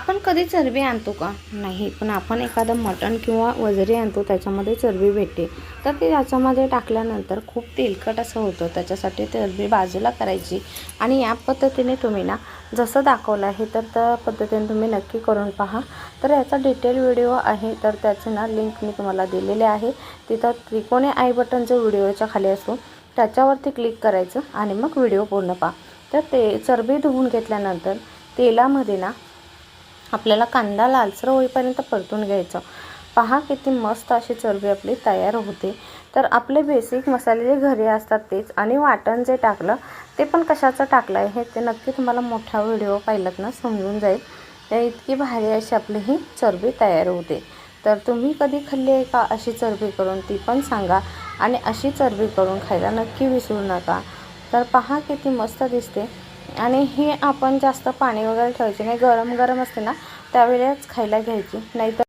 आपण कधी चरबी आणतो का? नाही. पण आपण एखादं मटण किंवा वजरी आणतो, त्याच्यामध्ये चरबी भेटते. तर ते याच्यामध्ये टाकल्यानंतर खूप तेलकट असं होतं. त्याच्यासाठी चरबी बाजूला करायची आणि या पद्धतीने तुम्ही ना जसं दाखवलं आहे तर त्या पद्धतीने तुम्ही नक्की करून पहा. तर याचा डिटेल व्हिडिओ आहे, तर त्याची ना लिंक मी तुम्हाला दिलेली आहे. तिथं त्रिकोणी आय बटन जो व्हिडिओच्या खाली असतो त्याच्यावरती क्लिक करायचं आणि मग व्हिडिओ पूर्ण पहा. तर ते चरबी धुवून घेतल्यानंतर तेलामध्ये ना आपल्याला कांदा लालसर होईपर्यंत परतून घ्यायचं. पहा किती मस्त अशी चरबी आपली तयार होते. तर आपले बेसिक मसाले जे घरी असतात तेच, आणि वाटण जे टाकलं ते पण कशाचं टाकलं आहे ते नक्की तुम्हाला मोठा व्हिडिओ पाहिलात ना समजून जाईल. तर इतकी भारी अशी आपली ही चरबी तयार होते. तर तुम्ही कधी खाल्ली आहे का अशी चरबी करून, ती पण सांगा. आणि अशी चरबी करून खायला नक्की विसरू नका. तर पहा किती मस्त दिसते. आणि हे आपण जास्त पाणी वगैरे ठेवायचे नाही, गरम गरम असते ना त्यावेळेस खायला घ्यायची, नाहीतर